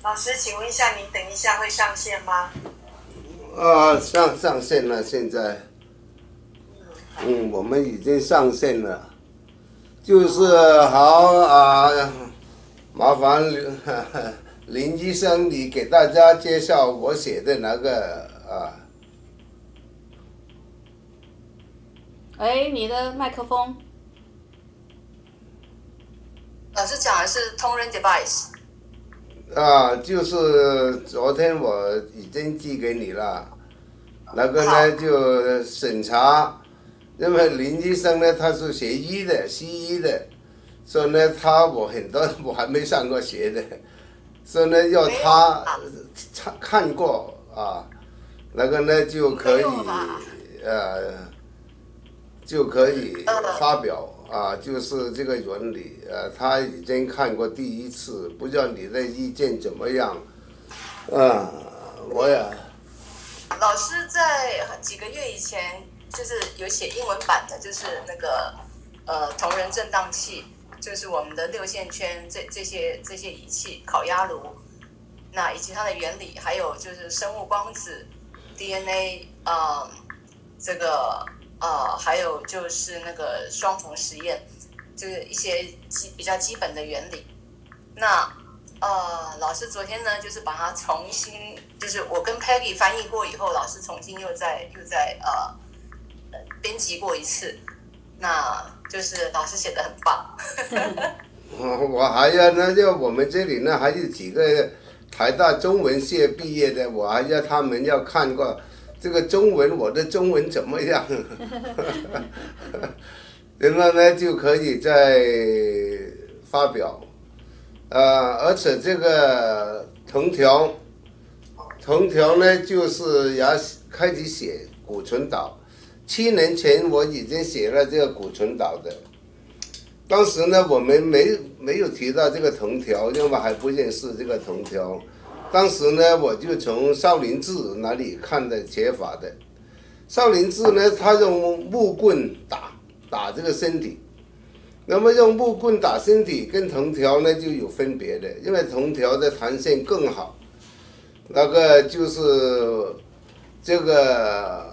老师，请问一下，您等一下会上线吗？上线了，现在，我们已经上线了，就是好麻烦林医生，你给大家介绍我写的那个哎，你的麦克风。老师讲的是同人 device。就是昨天我已经寄给你了，那个呢就审查，因为林医生呢他是学医的，西医的，所以呢我很多我还没上过学的，所以呢要他看过那个呢就可以发表。就是这个原理，他已经看过第一次，不知道你的意见怎么样？我也。老师在几个月以前就是有写英文版的，就是那个同人振荡器，就是我们的六线圈这些仪器，烤鸭炉，那以及它的原理，还有就是生物光子、DNA，这个。还有就是那个双缝实验，就是一些比较基本的原理。那老师昨天呢，就是把它重新，就是我跟 Peggy 翻译过以后，老师重新又在编辑过一次。那就是老师写的很棒。我还要呢，就我们这里呢还有几个台大中文系毕业的，我还要他们要看过。这个中文，我的中文怎么样？然后呢，就可以再发表。而且这个藤条呢，就是要开始写骨存岛。7年前我已经写了这个骨存岛的，当时呢，我们没有提到这个藤条，因为我还不认识这个藤条。当时呢，我就从少林寺那里看的写法的。少林寺呢，他用木棍打这个身体，那么用木棍打身体跟藤条呢就有分别的，因为藤条的弹性更好。那个就是这个，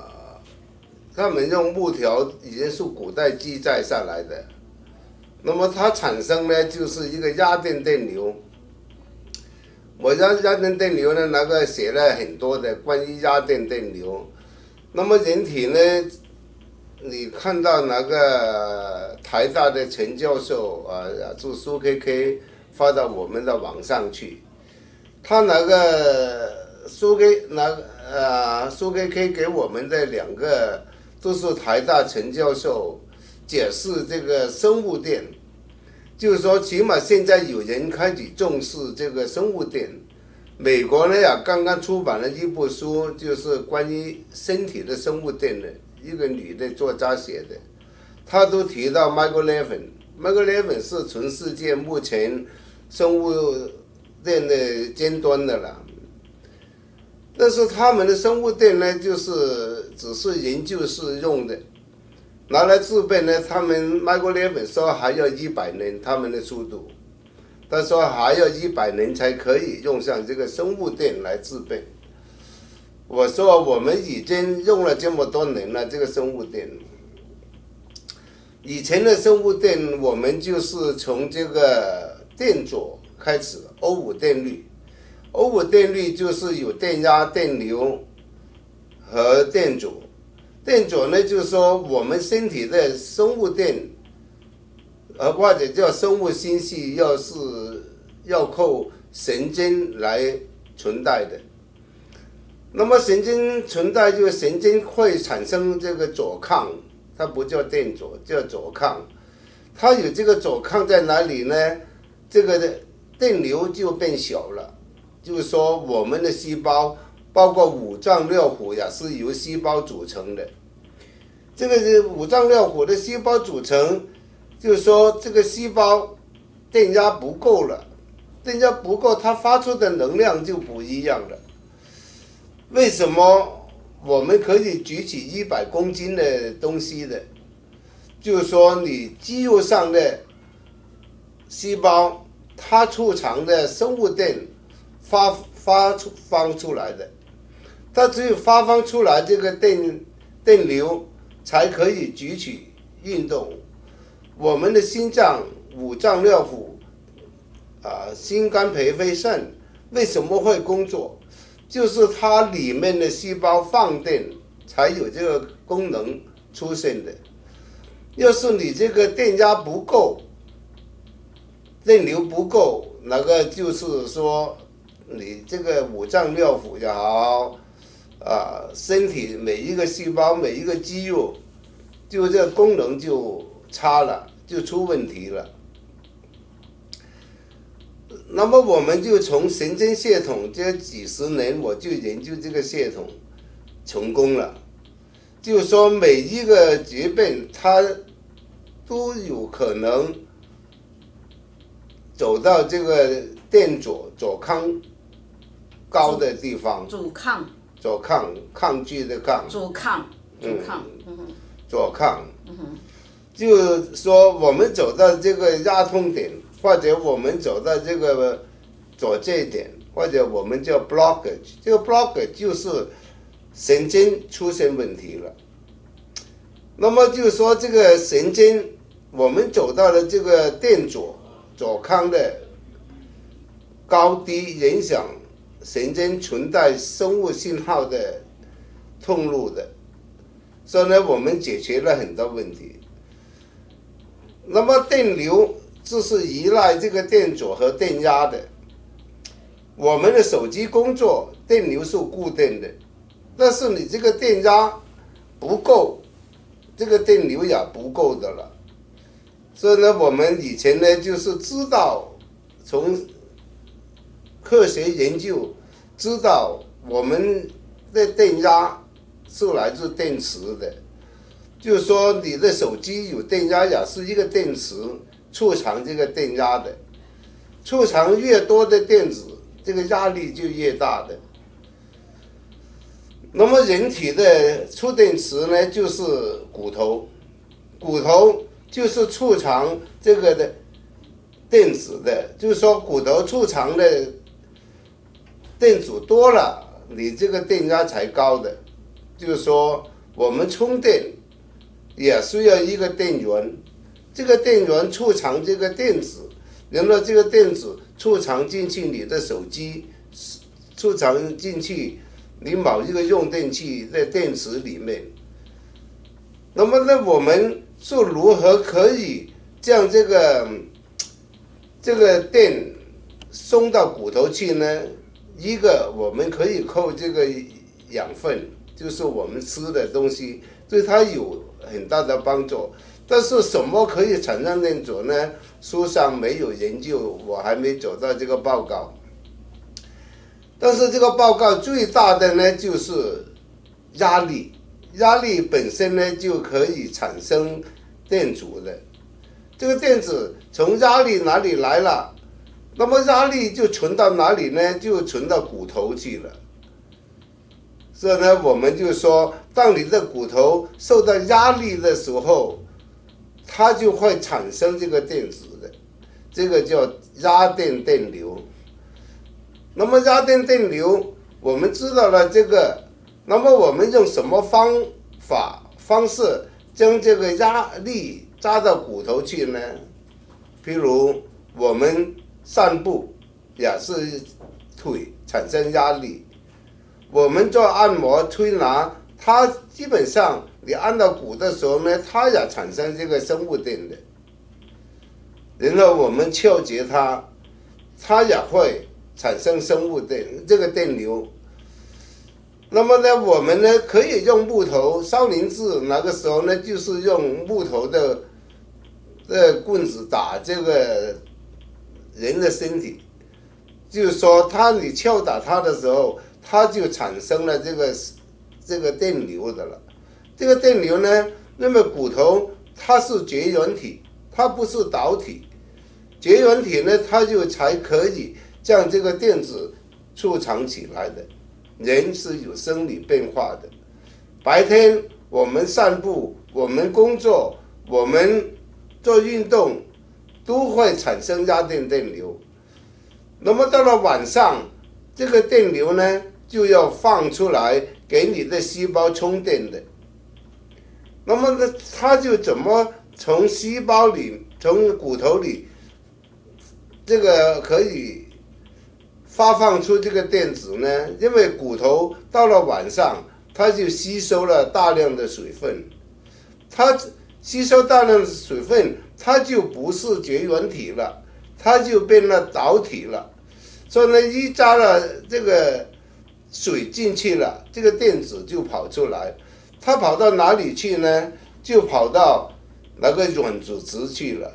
他们用木条已经是古代记载下来的，那么它产生呢就是一个压电电流。我压电电流呢，那个写了很多的关于压电电流。那么人体呢，你看到那个台大的陈教授就苏 KK 发到我们的网上去，他那个苏 KK 给我们的2个都是台大陈教授解释这个生物电。就是说，起码现在有人开始重视这个生物电。美国呢刚刚出版了一部书，就是关于身体的生物电的，一个女的作家写的，她都提到 Michael Levin 是全世界目前生物电的尖端的了。但是他们的生物电呢，就是只是研究室用的。拿来制备呢，他们 Michael Levin 说还要100年，他们的速度，他说还要100年才可以用上这个生物电来制备。我说我们已经用了这么多年了，这个生物电。以前的生物电，我们就是从这个电阻开始，欧姆电律。欧姆电律就是有电压、电流和电阻。电阻呢，就是说我们身体的生物电，或者叫生物信息，要靠神经来存在的。那么神经存在，就是神经会产生这个阻抗，它不叫电阻，叫阻抗。它有这个阻抗在哪里呢？这个电流就变小了。就是说，我们的细胞，包括五脏六腑也是由细胞组成的。这个五脏六腑的细胞组成，就是说这个细胞电压不够了，电压不够，它发出的能量就不一样了。为什么我们可以举起100公斤的东西的？就是说你肌肉上的细胞，它储藏的生物电放出来的，它只有发放出来这个电流，才可以举起运动。我们的心脏、五脏六腑心肝脾肺肾为什么会工作？就是它里面的细胞放电才有这个功能出现的。要是你这个电压不够，电流不够，那个就是说你这个五脏六腑也好，身体每一个细胞、每一个肌肉，就这个功能就差了，就出问题了。那么我们就从神经系统这几十年，我就研究这个系统成功了。就是说每一个疾病它都有可能走到这个电阻抗高的地方。抗拒的抗。阻抗。阻抗。就是说我们走到这个压痛点，或者我们走到这个阻滞点，或者我们叫 blockage， 这个 blockage 就是神经出现问题了。那么就是说这个神经，我们走到了这个电阻抗的高低，影响神经存在生物信号的通路的，所以呢，我们解决了很多问题。那么电流就是依赖这个电阻和电压的。我们的手机工作电流是固定的，但是你这个电压不够，这个电流也不够的了。所以呢，我们以前呢就是知道，从科学研究知道我们的电压是来自电池的。就是说你的手机有电压，也是一个电池储藏这个电压的，储藏越多的电子，这个压力就越大的。那么人体的储电池呢，就是骨头，骨头就是储藏这个的电子的，就是说骨头储藏的电阻多了，你这个电压才高的。就是说我们充电也需要一个电源，这个电源储藏这个电子，然后这个电子储藏进去你的手机，储藏进去你某一个用电器的电池里面。那么呢，我们是如何可以将这个电送到骨头去呢？一个我们可以靠这个养分，就是我们吃的东西，对它有很大的帮助。但是什么可以产生电阻呢？书上没有研究，我还没找到这个报告。但是这个报告最大的呢，就是压力，压力本身呢就可以产生电阻的。这个电子从压力哪里来了，那么压力就存到哪里呢？就存到骨头去了。所以呢，我们就说，当你的骨头受到压力的时候，它就会产生这个电子的，这个叫压电电流。那么压电电流，我们知道了这个，那么我们用什么方式将这个压力扎到骨头去呢？譬如我们散步也是腿产生压力，我们做按摩推拿，它基本上你按到骨的时候呢，它也产生这个生物电的。然后我们敲击它，它也会产生生物电，这个电流。那么呢，我们呢可以用木头，少林寺那个时候呢，就是用木头的棍子打这个人的身体，就是说你敲打它的时候，它就产生了这个电流的了。这个电流呢，那么骨头它是绝缘体，它不是导体。绝缘体呢，它就才可以将这个电子储藏起来的。人是有生理变化的，白天我们散步，我们工作，我们做运动，都会产生压电电流。那么到了晚上，这个电流呢就要放出来给你的细胞充电的。那么呢，它就怎么从细胞里、从骨头里，这个可以发放出这个电子呢？因为骨头到了晚上，它就吸收了大量的水分，它吸收大量的水分，它就不是绝缘体了，它就变了导体了。所以呢，一加了这个水进去了，这个电子就跑出来。它跑到哪里去呢？就跑到那个软组织去了。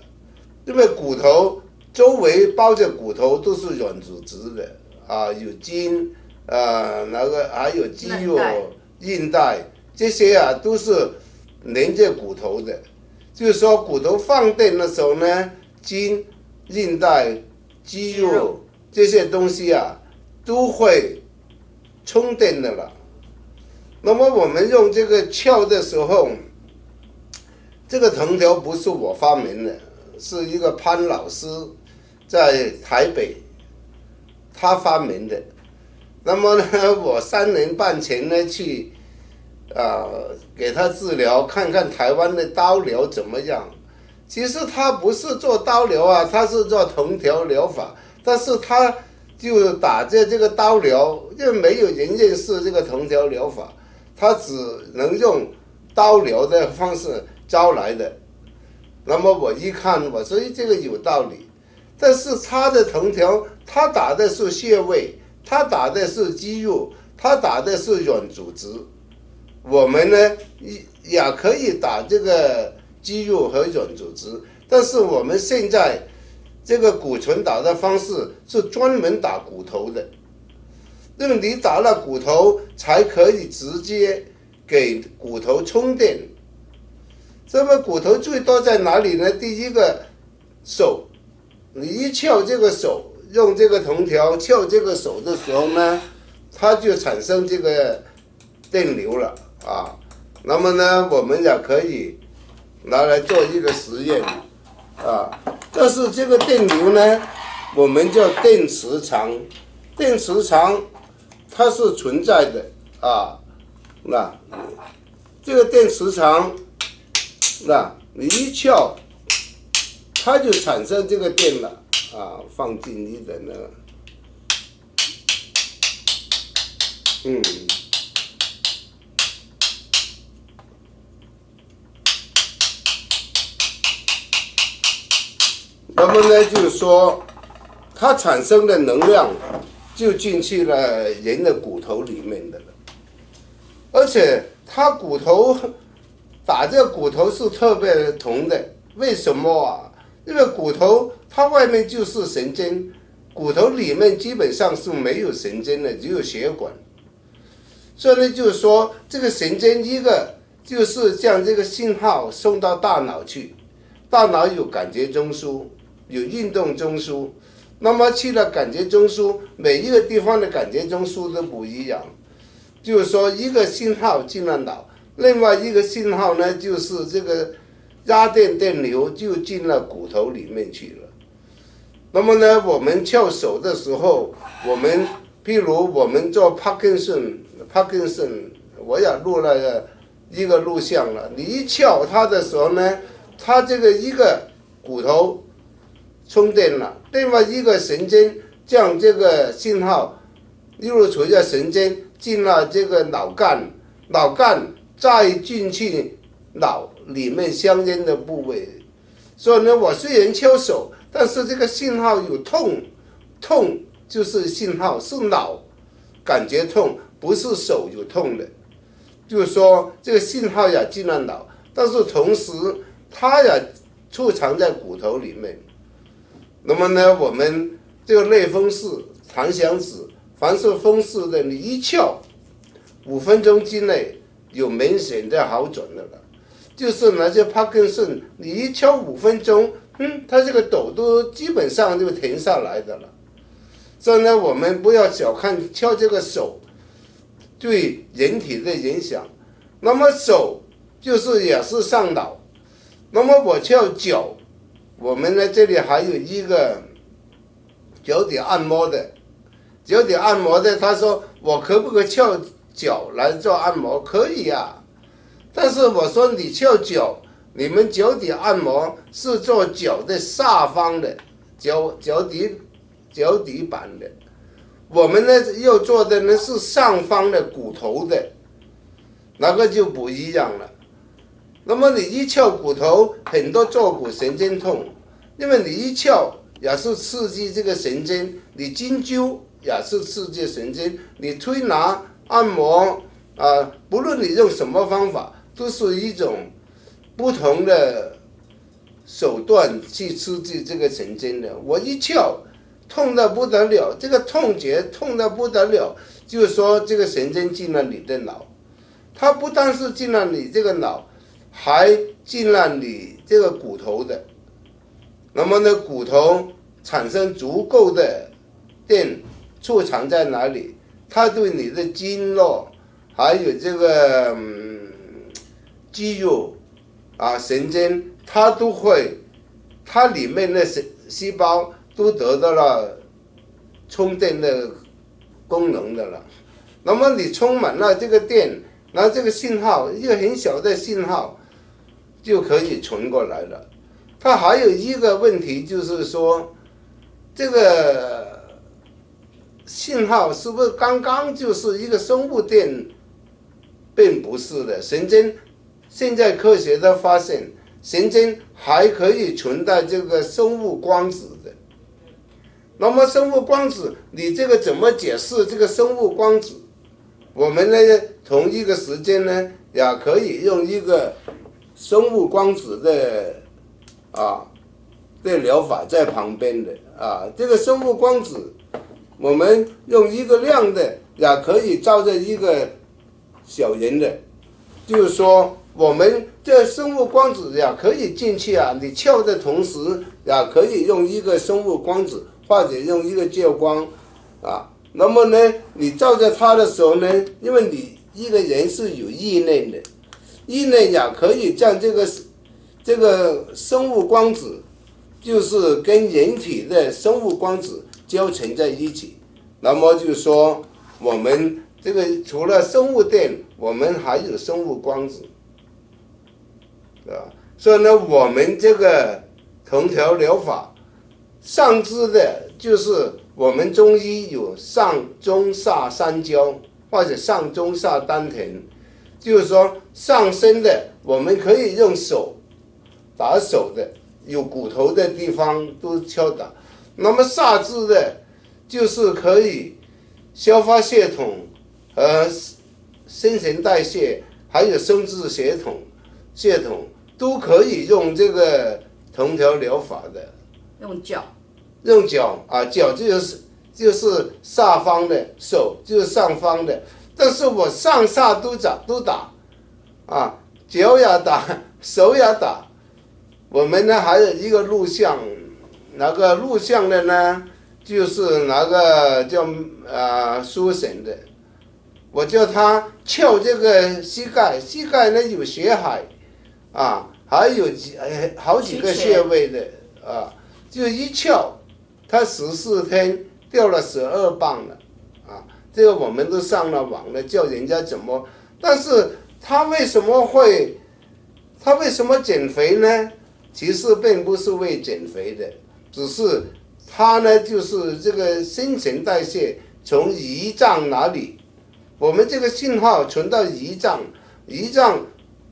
因为骨头周围包着骨头都是软组织的啊，有筋那个还有肌肉、韧带这些啊，都是连着骨头的。就是说，骨头放电的时候呢，筋、韧带、肌肉这些东西啊，都会充电的了。那么我们用这个鞘的时候，这个藤条不是我发明的，是一个潘老师在台北他发明的。那么呢，我3年半前呢去给他治疗，看看台湾的刀疗怎么样。其实他不是做刀疗啊，他是做藤条疗法，但是他就打这个刀疗，因为没有人认识这个藤条疗法，他只能用刀疗的方式招来的。那么我一看，我说这个有道理，但是他的藤条，他打的是穴位，他打的是肌肉，他打的是软组织。我们呢也可以打这个肌肉和软组织，但是我们现在这个骨传导的方式是专门打骨头的，因为你打了骨头才可以直接给骨头充电。这么骨头最多在哪里呢？第一个手，你一撬这个手，用这个藤条撬这个手的时候呢，它就产生这个电流了啊。那么呢，我们也可以拿来做一个实验啊。但是这个电流呢，我们叫电磁场，电磁场它是存在的啊。那这个电磁场，那你一撬，它就产生这个电了啊。放近一点呢，那么呢，就是说，它产生的能量就进去了人的骨头里面的了，而且它骨头打这个骨头是特别痛的，为什么啊？因为骨头它外面就是神经，骨头里面基本上是没有神经的，只有血管。所以呢，就是说这个神经一个就是将这个信号送到大脑去，大脑有感觉中枢，有运动中枢，那么去了感觉中枢，每一个地方的感觉中枢都不一样。就是说，一个信号进了脑，另外一个信号呢，就是这个压电电流就进了骨头里面去了。那么呢，我们撬手的时候，我们譬如我们做 Parkinson， 我也录了一个录像了。你一撬它的时候呢，它这个一个骨头充电了，另外一个神经将这个信号入除了神经，进了这个脑干，脑干再进去脑里面相应的部位。所以呢，我虽然敲手，但是这个信号有痛，痛就是信号，是脑感觉痛，不是手有痛的。就是说，这个信号也进了脑，但是同时它也储藏在骨头里面。那么呢，我们这个类风湿、弹响指，凡是风湿的，你一撬，5分钟之内有明显的好转的了。就是那些帕金森，你一敲5分钟，它这个抖都基本上就停下来的了。所以呢，我们不要小看敲这个手对人体的影响。那么手就是也是上脑。那么我敲脚，我们呢这里还有一个脚底按摩的，脚底按摩的，他说我可不可以翘脚来做按摩？可以啊，但是我说你翘脚，你们脚底按摩是做脚的下方的脚底板的，我们呢要做的呢是上方的骨头的，那个就不一样了。那么你一翘骨头，很多坐骨神经痛，因为你一翘也是刺激这个神经，你针灸也是刺激神经，你推拿按摩不论你用什么方法，都是一种不同的手段去刺激这个神经的。我一翘痛得不得了，这个痛觉痛得不得了，就是说这个神经进了你的脑，它不但是进了你这个脑，还进了你这个骨头的。那么呢，骨头产生足够的电储藏在哪里？它对你的经络还有这个肌肉神经，它都会，它里面的细胞都得到了充电的功能的了。那么你充满了这个电，然后这个信号，一个很小的信号就可以传过来了。它还有一个问题就是说，这个信号是不是刚刚就是一个生物电？并不是的，神经现在科学的发现，神经还可以存在这个生物光子的。那么生物光子，你这个怎么解释这个生物光子？我们呢，同一个时间呢，也可以用一个生物光子的疗法在旁边的这个生物光子，我们用一个亮的，也可以照着一个小人的，就是说我们这生物光子也可以进去你翘的同时也可以用一个生物光子或者用一个照光那么呢，你照着它的时候呢，因为你一个人是有意念的，意念也可以将这个生物光子，就是跟人体的生物光子交成在一起。那么就是说，我们这个除了生物电，我们还有生物光子，所以呢，我们这个藤条疗法，上肢的就是我们中医有上中下三焦，或者上中下丹田，就是说上身的我们可以用手打手的，有骨头的地方都敲打。那么下肢的，就是可以消化系统和新陈代谢，还有生殖系统都可以用这个藤条疗法的。用脚脚就是下方的，手就是上方的，但是我上下都打脚也打，手也打。我们呢还有一个录像，那个录像的呢，就是那个叫苏神的，我叫他撬这个膝盖呢有血海还有好几个穴位的就一撬，他14天掉了12磅了这个我们都上了网了，叫人家怎么，但是他为什么减肥呢？其实并不是为减肥的，只是他呢就是这个新陈代谢从胰脏哪里，我们这个信号传到胰脏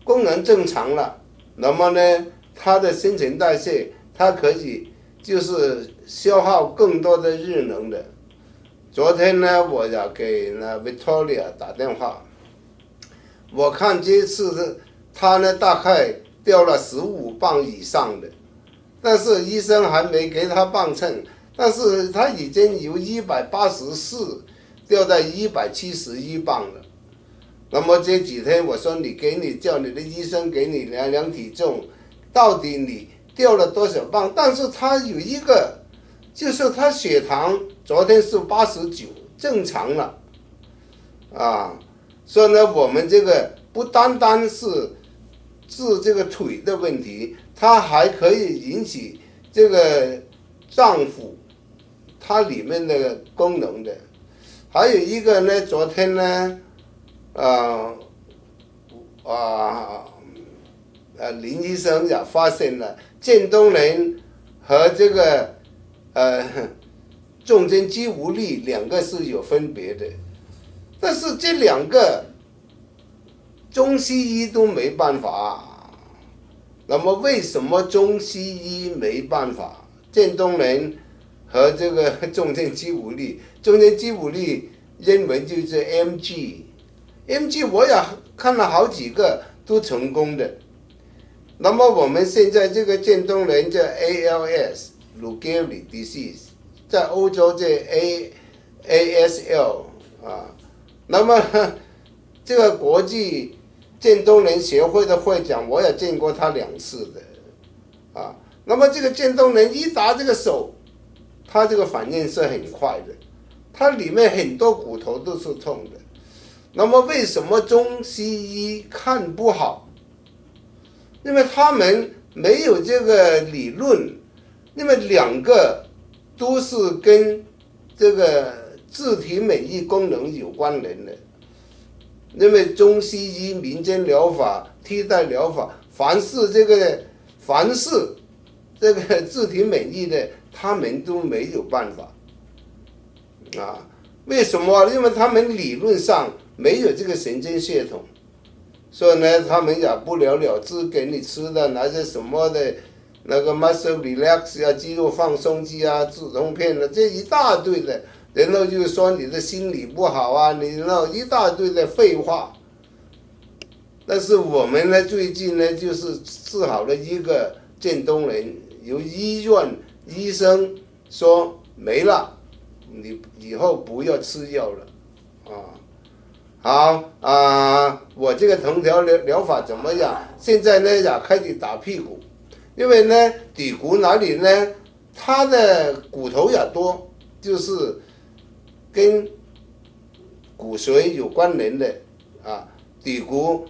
功能正常了，那么呢它的新陈代谢它可以就是消耗更多的日能的。昨天呢我也给那 Victoria 打电话，我看这次他呢大概掉了15磅以上的，但是医生还没给他磅秤，但是他已经由184掉到171磅了。那么这几天我说叫你的医生给你量体重，到底你掉了多少磅？但是他有一个，就是他血糖昨天是89，正常了所以呢，我们这个不单单是治这个腿的问题，它还可以引起这个脏腑它里面的功能的。还有一个呢，昨天呢，林医生也发现了渐冻人和这个重症肌无力两个是有分别的，但是这两个中西医都没办法。那么为什么中西医没办法？渐冻人和这个重症肌无力，重症肌无力英文就是 MG，MG 我也看了好几个都成功的。那么我们现在这个渐冻人叫 ALS Lou Gehrig disease， 在欧洲这 ASL 那么这个国际渐冻人协会的会长我也见过他2次的那么这个渐冻人一打这个手，他这个反应是很快的，他里面很多骨头都是痛的。那么为什么中西医看不好？因为他们没有这个理论，因为两个都是跟这个自体免疫功能有关联的。因为中西医民间疗法、替代疗法，凡是这个自体免疫的，他们都没有办法为什么？因为他们理论上没有这个神经系统，所以呢，他们也不了了之，给你吃的那些什么的，那个 muscle relax 肌肉放松剂止痛片这一大堆的，然后就说你的心理不好你那一大堆的废话。但是我们呢，最近呢，就是治好了一个渐冻人，由医院医生说没了，你以后不要吃药了好我这个藤条疗法怎么样？现在呢也开始打屁股，因为呢底骨哪里呢，它的骨头也多，就是跟骨髓有关联的底骨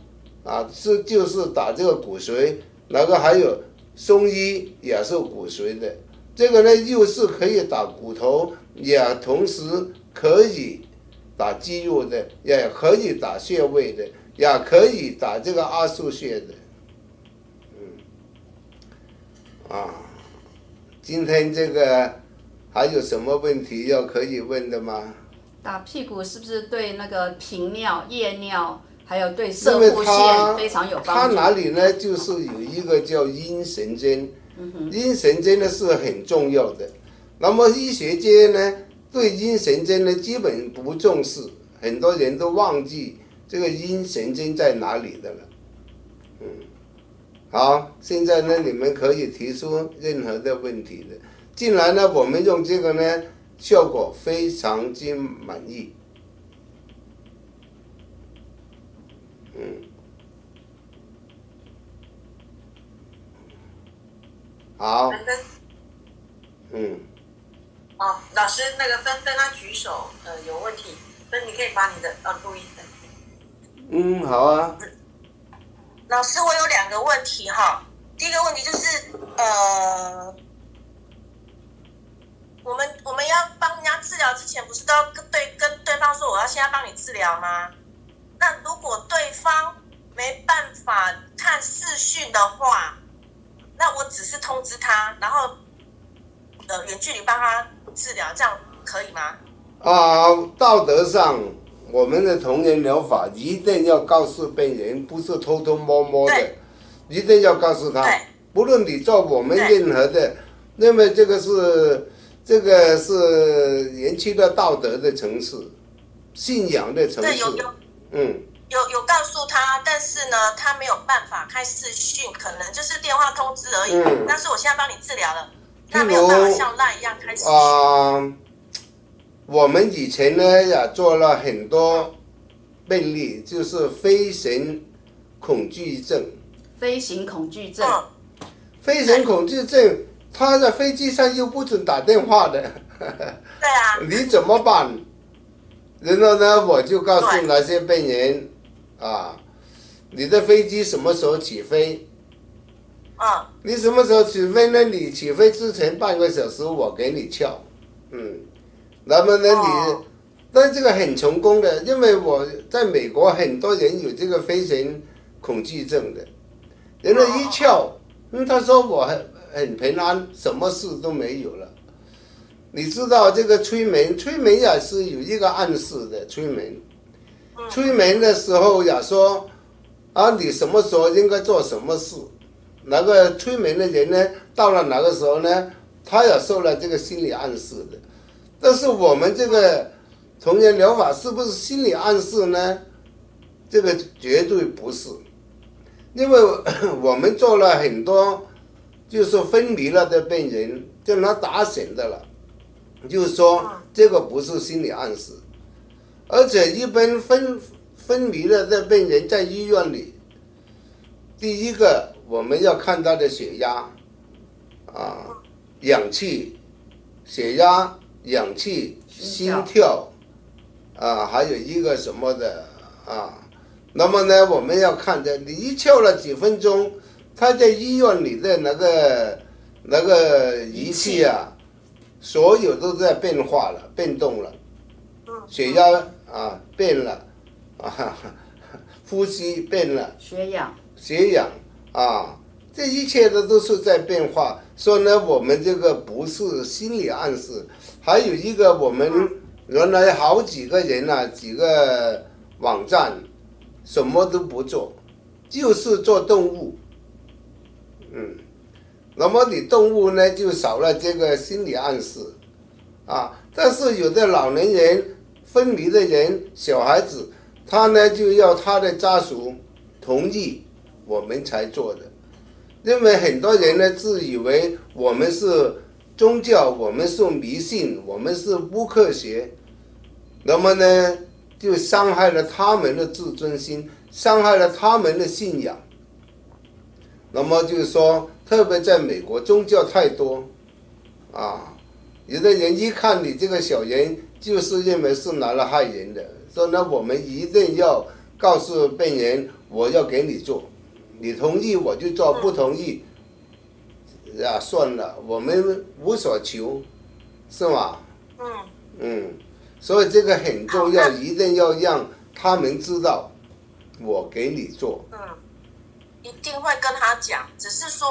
就是打这个骨髓，那个还有中医也是骨髓的，这个呢又是可以打骨头，也同时可以打肌肉的，也可以打穴位的，也可以打这个阿是穴的。今天这个还有什么问题可以问的吗？打屁股是不是对那个频尿、夜尿，还有对射护腺非常有帮助？它哪里呢？就是有一个叫阴神经，阴神经呢是很重要的。那么医学界呢，对阴神经呢基本不重视，很多人都忘记这个阴神经在哪里的了。好，现在呢你们可以提出任何的问题的。进来呢，我们用这个呢，效果非常之满意。好。老师，那个芬芬她举手，有问题，芬你可以把你的录音。好啊。老师，我有2个问题哈。第一个问题就是，我们要帮人家治疗之前，不是都要跟对方说我要现在帮你治疗吗？那如果对方没办法看视讯的话，那我只是通知他，然后远距离帮他治疗，这样可以吗？道德上，我们的同源疗法一定要告诉病人，不是偷偷摸摸的，一定要告诉他。不论你做我们任何的，那么这个是延期的道德的层次，信仰的层次。有告诉他，但是呢，他没有办法开视讯，可能就是电话通知而已。但是我现在帮你治疗了，那没有办法像LINE一样开视讯。我们以前呢也做了很多病例，就是飞行恐惧症。飞行恐惧症。飞行恐惧症，他在飞机上又不准打电话的。对啊。你怎么办？然后呢，我就告诉那些病人你的飞机什么时候起飞？你什么时候起飞呢？你起飞之前半个小时我给你翘。那么呢，但这个很成功的，因为我在美国很多人有这个飞行恐惧症的，人家一跳，他说我很平安，什么事都没有了。你知道这个催眠也是有一个暗示的，催眠的时候也说啊，你什么时候应该做什么事。那个催眠的人呢，到了哪个时候呢，他也受了这个心理暗示的。但是我们这个童年疗法是不是心理暗示呢？这个绝对不是，因为我们做了很多就是昏迷了的病人，将他打醒的了，就是说这个不是心理暗示。而且一般昏迷了的病人在医院里，第一个我们要看他的血压啊、氧气、血压、氧气、心跳啊，还有一个什么的啊。那么呢，我们要看的，你一跳了几分钟，他在医院里的那个仪器啊，所有都在变化了、变动了，血压啊变了啊，呼吸变了，血氧啊，这一切的都是在变化。所以呢，我们这个不是心理暗示。还有一个，我们原来好几个人啊，几个网站什么都不做，就是做动物。那么你动物呢，就少了这个心理暗示啊。但是有的老年人、昏迷的人、小孩子，他呢就要他的家属同意，我们才做的。因为很多人呢自以为我们是宗教，我们是迷信，我们是不科学，那么呢就伤害了他们的自尊心，伤害了他们的信仰。那么就是说，特别在美国，宗教太多啊，有的人一看你这个小人，就是认为是拿来害人的。所以呢，我们一定要告诉病人，我要给你做，你同意我就做，不同意啊算了，我们无所求，是吗？所以这个很重要，一定要让他们知道，我给你做。一定会跟他讲，只是说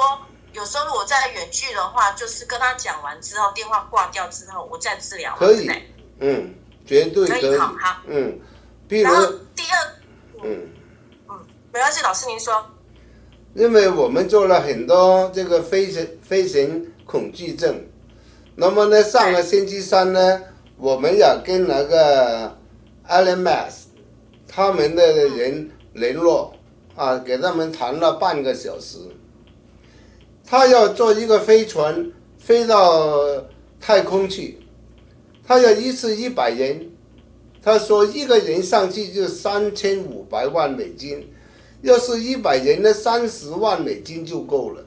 有时候我在远距的话，就是跟他讲完之后，电话挂掉之后，我再治疗。可以，绝对可以。好，比如，然后第二，没关系，老师您说。因为我们做了很多这个飞行恐惧症，那么呢，上个星期三呢，我们也跟那个 LMS 他们的人联络。给他们谈了半个小时。他要坐一个飞船飞到太空去，他要一次100人，他说一个人上去就3500万美金，要是100人呢30万美金就够了。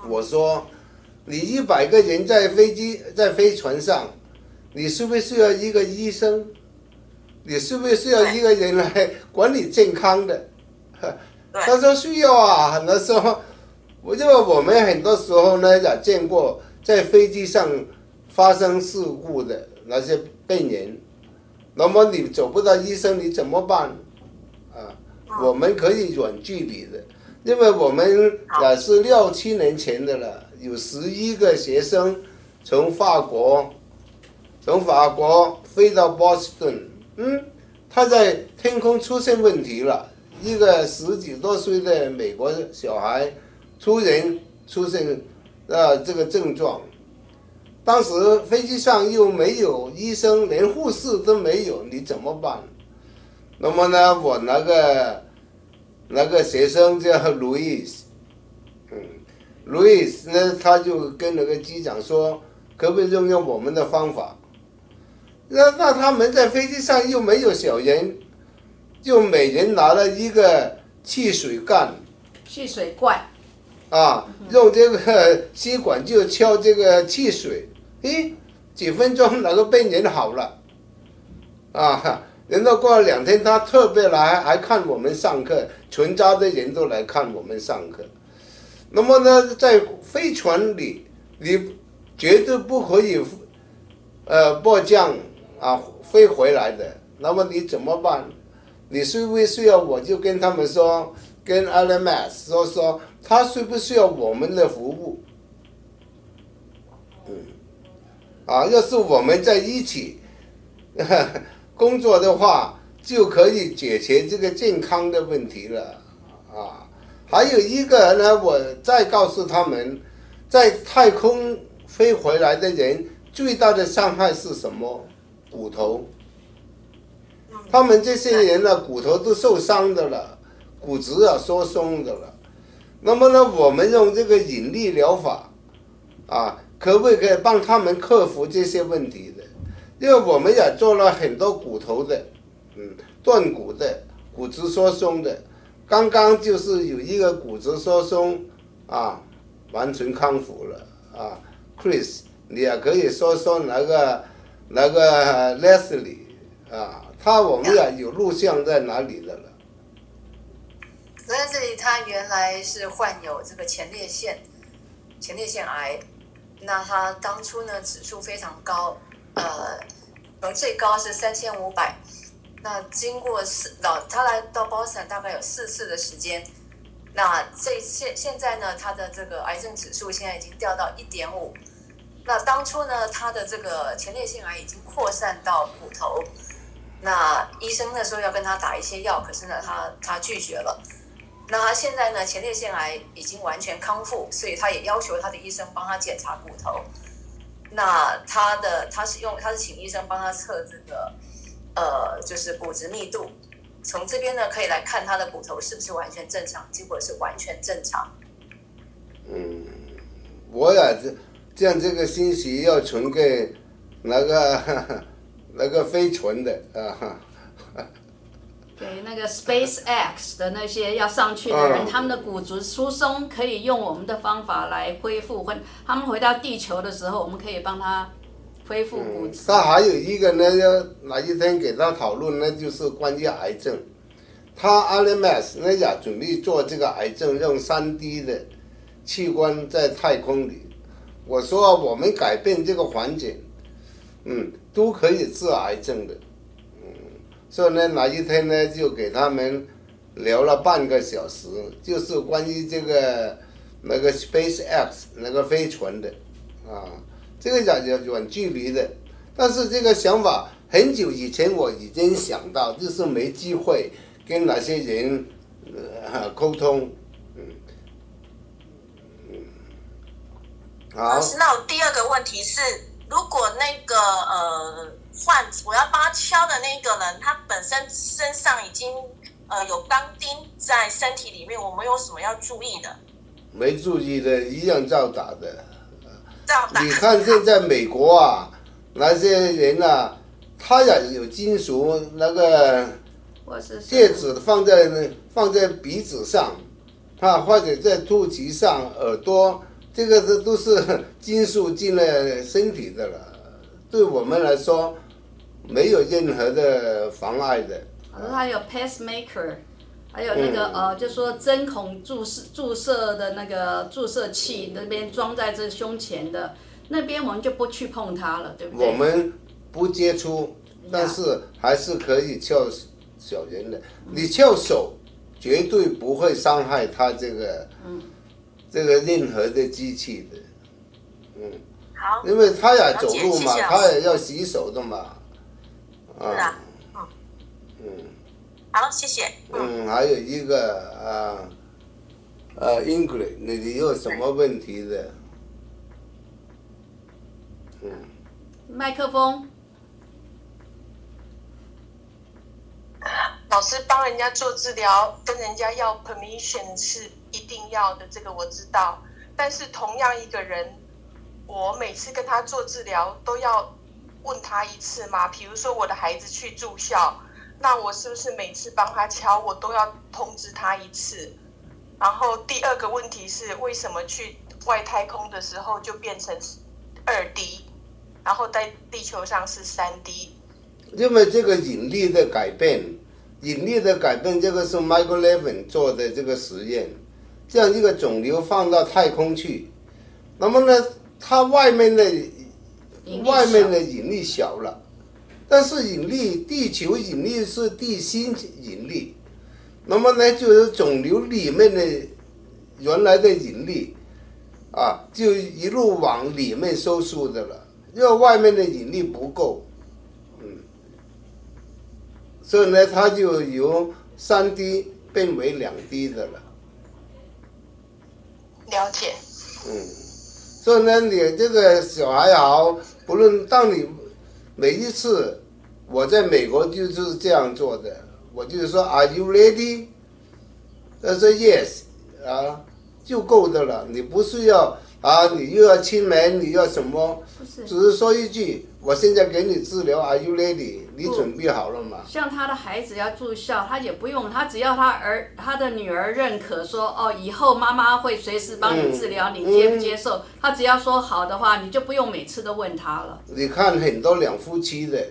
我说你100个人在飞船上，你是不是需要一个医生？你是不是需要一个人来管理健康的？他说需要啊。那时候，因为我们很多时候呢也见过在飞机上发生事故的那些病人，那么你找不到医生，你怎么办？我们可以远距离的，因为我们也是6、7年前的了，有11个学生从法国飞到波士顿。他在天空出现问题了，一个10几多岁的美国小孩突然出现这个症状，当时飞机上又没有医生，连护士都没有，你怎么办？那么呢，我那个学生叫Louis，呢他就跟那个机长说，可不可以用我们的方法？那他们在飞机上又没有小人，就每人拿了一个汽水罐，用这个吸管就敲这个汽水，几分钟那个病人好了，然后过了2天，他特别来还看我们上课，全家的人都来看我们上课。那么呢，在飞船里，你绝对不可以迫降飞回来的，那么你怎么办？你需不需要？我就跟他们说，跟 LMS 说，他需不需要我们的服务？要是我们在一起工作的话，就可以解决这个健康的问题了还有一个呢，我再告诉他们，在太空飞回来的人最大的伤害是什么？骨头。他们这些人呢，骨头都受伤的了，骨质缩松的了。那么呢，我们用这个引力疗法可不可以帮他们克服这些问题的？因为我们也做了很多骨头的，断骨的、骨质疏松的。刚刚就是有一个骨质疏松完全康复了Chris， 你也可以说说那个 Leslie 我们也有录像在哪里的了。Leslie 他原来是患有这个前列腺癌，那他当初呢指数非常高，从最高是3500。那经过他来到 Boston 大概有4次的时间，那现在呢，他的这个癌症指数现在已经掉到1.5。那当初呢，他的这个前列腺癌已经扩散到骨头，那医生那时候要跟他打一些药，可是呢，他拒绝了。那他现在呢，前列腺癌已经完全康复，所以他也要求他的医生帮他检查骨头。那他是请医生帮他测这个。就是骨质密度，从这边呢可以来看他的骨头是不是完全正常，结果是完全正常。我也将这个信息要传给那个飞船的给那个 SpaceX 的那些要上去的人，他们的骨质疏松可以用我们的方法来恢复，他们回到地球的时候，我们可以帮他。恢复骨质。他还有一个呢，要哪一天给他讨论呢？就是关于癌症。他 LMS 呢也准备做这个癌症用3D 的器官在太空里。我说我们改变这个环境，都可以治癌症的。所以呢，哪一天呢就给他们聊了半个小时，就是关于这个那个 SpaceX 那个飞船的这个远距离的，但是这个想法很久以前我已经想到，就是没机会跟那些人沟通。好。老师，那我第二个问题是，如果那个我要帮他敲的那个人，他本身身上已经有钢钉在身体里面，我们有什么要注意的？没注意的，一样照打的。你看现在美国那些人他也有金属那个戒指放在鼻子上，或者在肚脐上、耳朵，这个都是金属进了身体的了，对我们来说没有任何的妨碍的。他有 pacemaker， 还有那个就说针孔注射的那个注射器那边装在这胸前的那边，我们就不去碰它了，对不对？我们不接触，但是还是可以撬小人的。你撬手绝对不会伤害他这个任何的机器的。好。因为他也走路嘛，他也要洗手的嘛。是啊。好，谢谢。还有一个Ingrid， 你有什么问题的？麦克风。老师帮人家做治疗，跟人家要 permission 是一定要的，这个我知道。但是同样一个人，我每次跟他做治疗都要问他一次吗？比如说我的孩子去住校，那我是不是每次帮他敲，我都要通知他一次？然后第二个问题是，为什么去外太空的时候就变成2D， 然后在地球上是3D？ 因为这个引力的改变，这个是 Michael Levin 做的这个实验，这样一个肿瘤放到太空去，那么呢，它外面的引力小了，但是引力，地球引力是地心引力，那么呢，就是肿瘤里面的原来的引力啊，就一路往里面收缩的了，因为外面的引力不够，所以呢，它就由3D 变为2D 的了。了解。所以呢，你这个小孩好，不论当你每一次我在美国就是这样做的，我就是说 Are you ready？ 他说 Yes 啊，就够的了，你不是要你又要亲门，你要什么？只是说一句，我现在给你治疗 ，Are you ready？ 你准备好了吗？像他的孩子要住校，他也不用，他只要他的女儿认可说，以后妈妈会随时帮你治疗，你接不接受？他只要说好的话，你就不用每次都问他了。你看很多两夫妻的，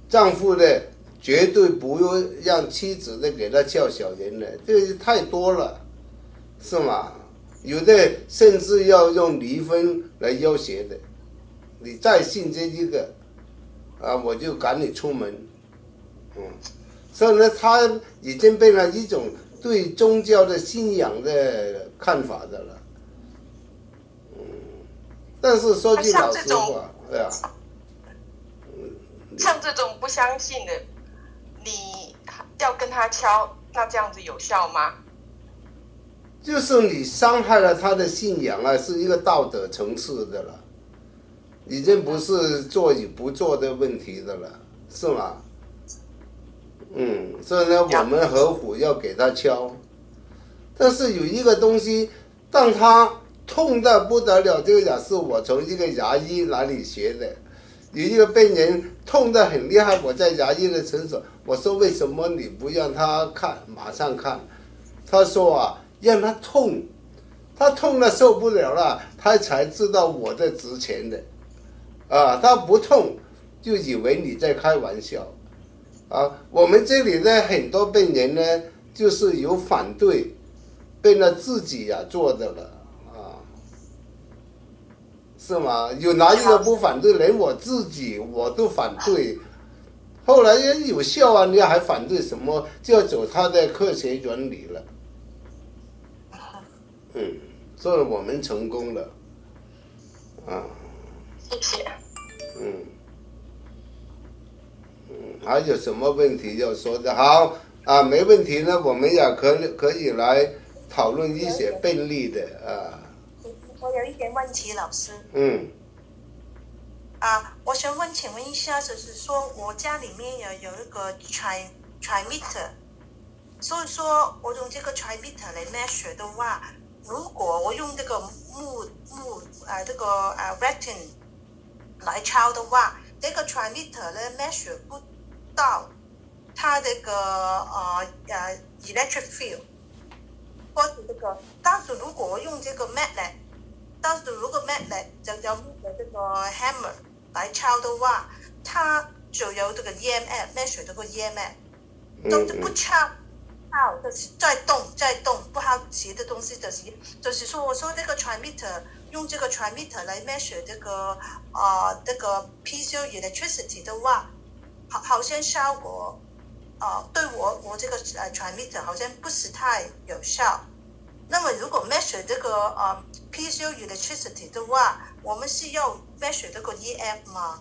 丈夫的绝对不用让妻子的给他叫小人的，这个太多了，是吗？有的甚至要用离婚来要挟的，你再信这一个，我就赶你出门，所以呢，他已经变成一种对宗教的信仰的看法的了，但是说句老实话，像这种不相信的，你要跟他敲，那这样子有效吗？就是你伤害了他的信仰啊，是一个道德层次的了，已经不是做与不做的问题的了，是吗？所以呢，我们合伙要给他敲，但是有一个东西，当他痛得不得了，这个也是我从一个牙医那里学的。有一个病人痛得很厉害，我在牙医的诊所，我说为什么你不让他看，马上看？他说让他痛，他痛得受不了了，他才知道我的值钱的，他不痛就以为你在开玩笑，我们这里的很多病人呢，就是有反对，变了自己做的了，是吗？有哪一个不反对？连我自己我都反对，后来也有效你还反对什么？就要走他的科学原理了。所以我们成功了，谢谢。还有什么问题要说的？好没问题呢，我们也可以来讨论一些病例的我有一点问题，老师。我想请问一下，就是说我家里面有一个 trimeter， 所以说我用这个 trimeter 来 measure 的话，如果我用这个这个retin 来敲的话，这个 trimeter 呢 measure 不到它这个electric field， 或者这个，但是如果我用这个 magnet， 就用这个 hammer 来敲的话，它就有这个 EMF measure 这个 EMF， 都不敲。就是在动，不好奇的东西就是说，我说这个 trimeter 用这个 trimeter 来 measure 这个piezo electricity 的话，好像效果对我这个trimeter 好像不是太有效。那么如果 measure 这个piezo electricity 的话，我们是要 measure 这个 EF 吗？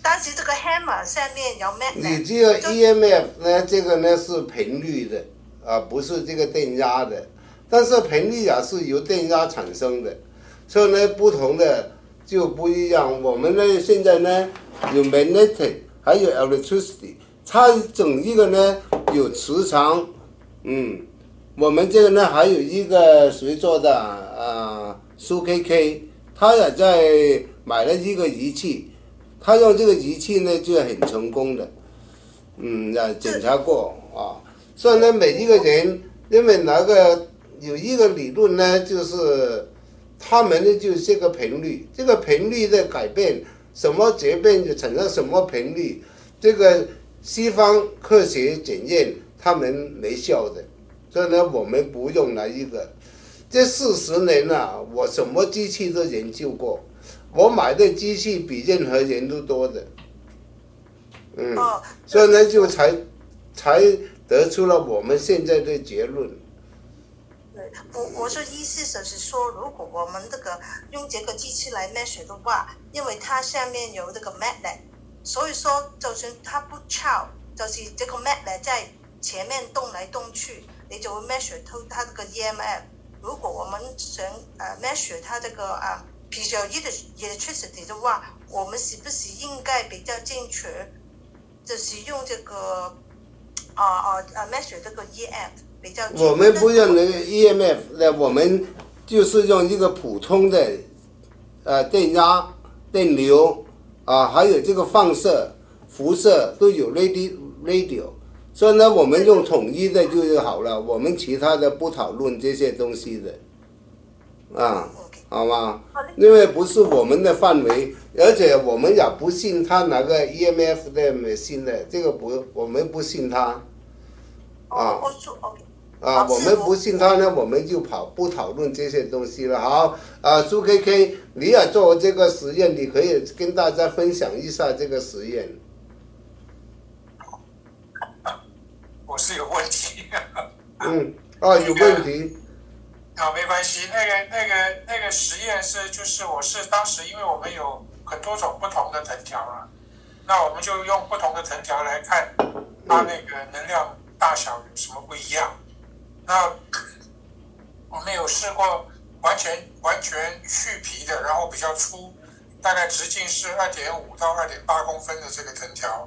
但是这个 hammer 上面有 magnet。你这个 EMF 呢，这个呢是频率的。不是这个电压的，但是频率是由电压产生的，所以呢不同的就不一样。我们呢现在呢有 magnetic 还有 electricity， 它整一个呢有磁场，我们这个呢还有一个谁做的苏 KK， 他也在买了一个仪器，他用这个仪器呢就很成功的，检查过所以呢，每一个人，因为有一个理论呢，就是他们呢就是这个频率，这个频率的改变，什么节变就产生什么频率，这个西方科学检验他们没效的，所以呢，我们不用来一个。这40年我什么机器都研究过，我买的机器比任何人都多的，所以呢就才得出了我们现在的结论。对，我是意思就是说，如果我们这个用这个机器来 measure 的话，因为它下面有这个 magnet， 所以说就算它不敲，就是这个 magnet 在前面动来动去，你就会 measure 它这个 EMF。如果我们想measure 它这个piezoelectricity 的话，我们是不是应该比较精确，就是用这个measure 这个 EMF 比较？我们不用那个 EMF， 我们就是用一个普通的电压、电流还有这个放射、辐射都有 radio。所以呢，我们用统一的就好了，我们其他的不讨论这些东西的，好吗？因为不是我们的范围，而且我们也不信他那个 EMF 的信的，这个我们不信他，我们不信他呢，我们就不讨论这些东西了。好，苏 KK， 你也做这个实验，你可以跟大家分享一下这个实验。我是有问题。有问题。没关系，那个实验我是当时因为我们有很多种不同的藤条了，那我们就用不同的藤条来看它那个能量大小有什么不一样。那我们有试过完全去皮的，然后比较粗，大概直径是2.5到2.8公分的这个藤条。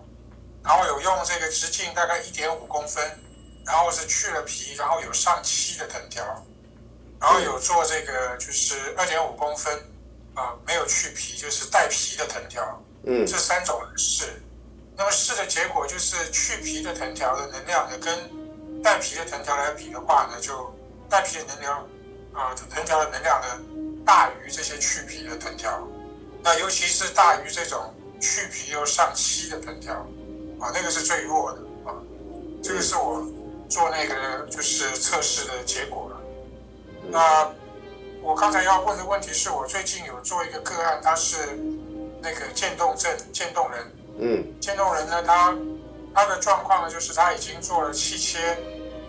然后有用这个直径大概1.5公分，然后是去了皮，然后有上漆的藤条，然后有做这个就是2.5公分没有去皮，就是带皮的藤条，这3种来试。那么试的结果就是去皮的藤条的能量呢，跟带皮的藤条来比的话呢，就带皮的能量藤条的能量呢大于这些去皮的藤条，那尤其是大于这种去皮又上漆的藤条。那个是最弱的这个是我做那个就是测试的结果了。那我刚才要问的问题是我最近有做一个个案，他是那个渐冻人。渐冻人呢，他的状况呢，就是他已经做了气切，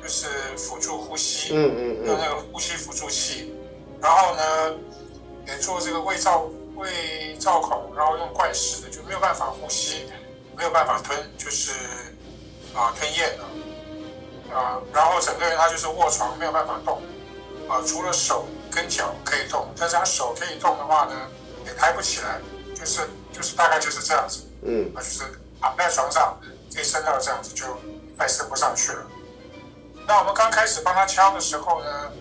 就是辅助呼吸，用那个呼吸辅助器，然后呢也做这个胃造孔，然后用灌食的，就没有办法呼吸。没有办法吞，就是吞咽了，然后整个人他就是卧床，没有办法动，除了手跟脚可以动，但是他手可以动的话呢，也抬不起来，就是大概就是这样子，就是躺在床上，可以伸到这样子，就快伸不上去了。那我们刚开始帮他敲的时候呢，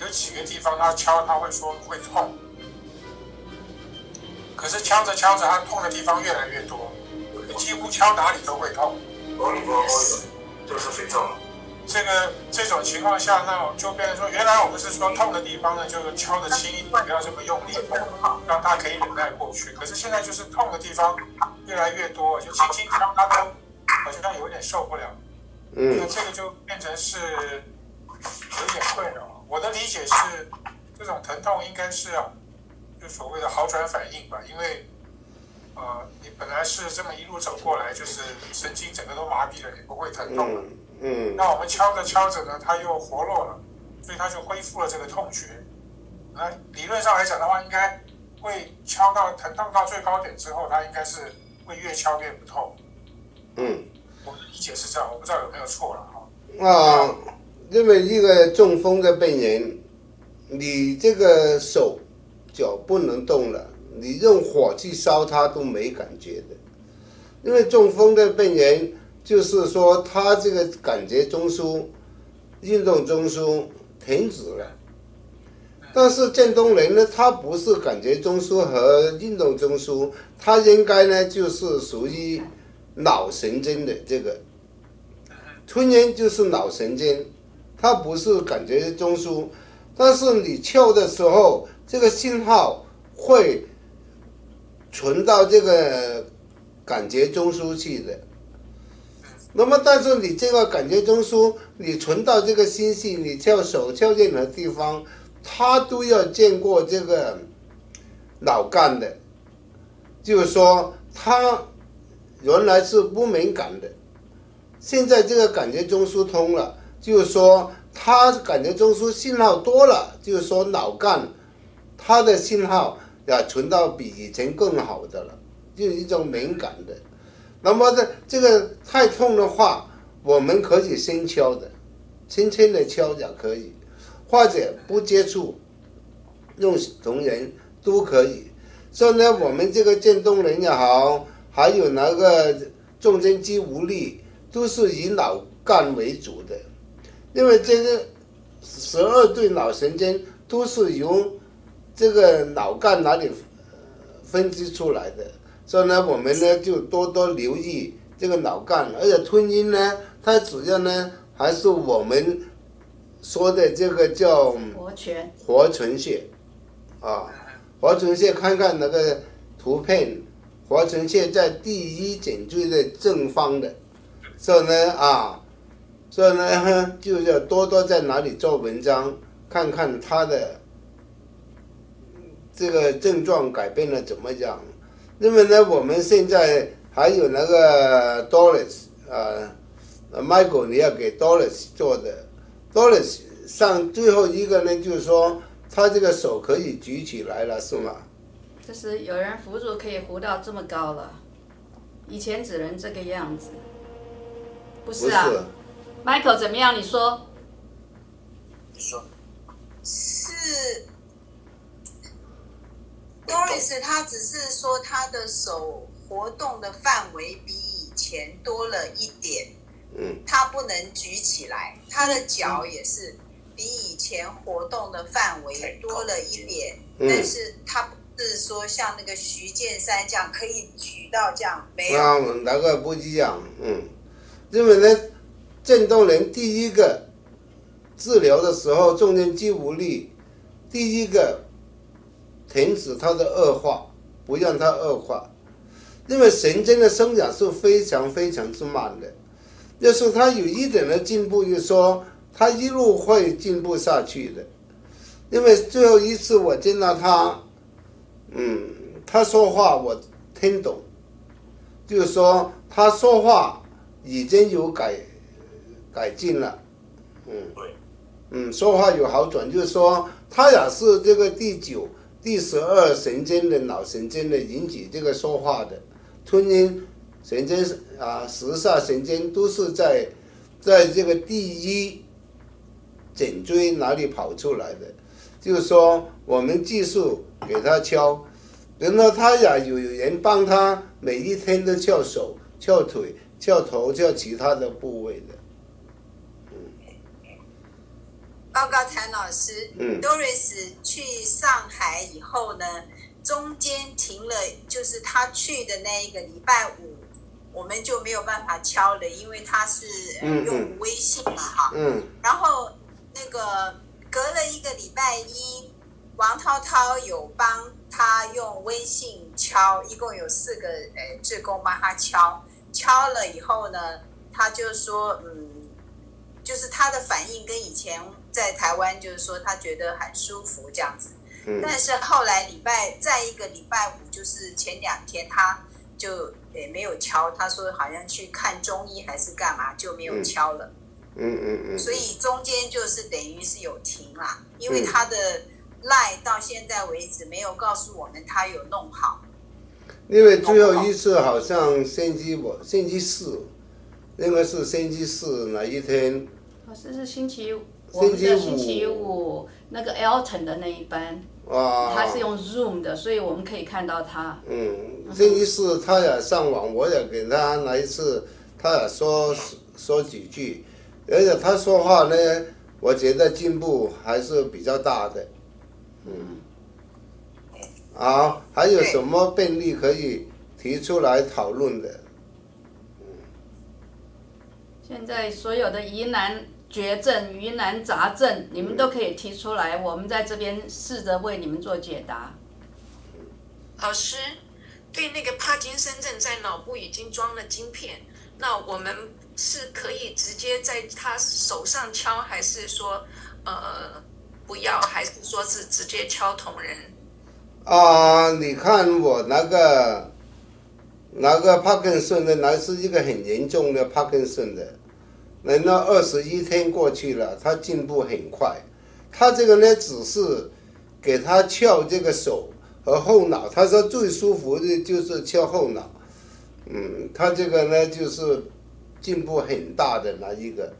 有几个地方他敲他会说会痛，可是敲着敲着他痛的地方越来越多。几乎敲哪里都会痛，就是会痛。这种情况下，那就变成说，原来我们是说痛的地方呢，就敲得轻一点，不要这么用力，让它可以忍耐过去。可是现在就是痛的地方越来越多，就轻轻敲它都好像有点受不了。那这个就变成是有点困扰。我的理解是，这种疼痛应该是就所谓的好转反应吧，因为。你本来是这么一路走过来，就是神经整个都麻痹了，你不会疼痛了。那我们敲着敲着呢，它又活络了，所以它就恢复了这个痛觉。那理论上来讲的话，应该会敲到疼痛到最高点之后，它应该是会越敲越不痛。我的理解是这样，我不知道有没有错了因为一个中风的病人，你这个手脚不能动了。你用火去烧它都没感觉的，因为中风的病人就是说他这个感觉中枢、运动中枢停止了，但是渐冻人呢，他不是感觉中枢和运动中枢，他应该呢就是属于脑神经的这个，吞咽就是脑神经，它不是感觉中枢，但是你敲的时候，这个信号会存到这个感觉中枢去的。那么但是你这个感觉中枢你存到这个星系，你敲手敲任何地方，它都要经过这个脑干的，就是说它原来是不敏感的，现在这个感觉中枢通了，就是说它感觉中枢信号多了，就是说脑干它的信号传到比以前更好的了，就是一种敏感的。那么这个太痛的话，我们可以先敲的，轻轻的敲也可以，或者不接触，用同人都可以。所以呢，我们这个渐冻人也好，还有那个中间肌无力，都是以脑干为主的，因为这个12对脑神经都是由这个脑干哪里分支出来的。所以呢，我们呢就多多留意这个脑干，而且吞音呢，它主要呢还是我们说的这个叫活存穴啊，活存穴看看那个图片，活存穴在第一颈椎的正方的，所以呢就要多多在哪里做文章，看看它的这个症状改变了怎么样。因为呢，我们现在还有那个 Doris Michael 你要给 Doris 做的 ，Doris 上最后一个呢，就是说他这个手可以举起来了，是吗？就是有人辅助可以扶到这么高了，以前只能这个样子，不是啊？不是 Michael 怎么样？你说？你说。是 Doris， 他只是说他的手活动的范围比以前多了一点，他不能举起来，他的脚也是比以前活动的范围多了一点，但是他不是说像那个徐建山这样可以举到这样，没有。那个不一样，因为呢，渐冻人第一个治疗的时候，中间肌无力，第一个停止它的恶化，不让它恶化，因为神经的生长是非常非常之慢的，要是它有一点的进步，就是说它一路会进步下去的。因为最后一次我见到他，他说话我听懂，就是说他说话已经有改进了，说话有好转，就是说他也是这个第9、第12神经的脑神经的引起这个说话的，吞音神经时下神经都是在这个第1颈椎哪里跑出来的，就是说我们继续给他敲，然后他也有人帮他每一天都敲手、敲腿、敲头、敲其他的部位的。报告谭老师，Doris 去上海以后呢，中间停了，就是他去的那一个礼拜5，我们就没有办法敲了，因为他是用微信嘛，哈，然后那个隔了1个礼拜1，王涛涛有帮他用微信敲，一共有4个志工帮他敲了以后呢，他就说就是他的反应跟以前在台湾就是说他觉得很舒服这样子，但是后来再一个礼拜5，就是前2天他就也没有敲，他说好像去看中医还是干嘛就没有敲了，所以中间就是等于是有停啦，因为他的 LINE 到现在为止没有告诉我们他有弄好，因为最后一次好像星期4，那个是星期4哪一天？是星期5，我们的星期5那个 Elton 的那一班，他是用 Zoom 的，所以我们可以看到他。星期4他也上网，我也给他那一次，他也说几句，而且他说话呢，我觉得进步还是比较大的。好，还有什么便利可以提出来讨论的？现在所有的疑难绝症、疑难杂症，你们都可以提出来，我们在这边试着为你们做解答。老师，对那个帕金森症在脑部已经装了晶片，那我们是可以直接在他手上敲，还是说不要，还是说是直接敲同人？你看我那个那个帕金森的，那是一个很严重的帕金森的，那21天过去了，他进步很快。他这个呢，只是给他敲这个手和后脑，他说最舒服的就是敲后脑。他这个呢就是进步很大的那一个，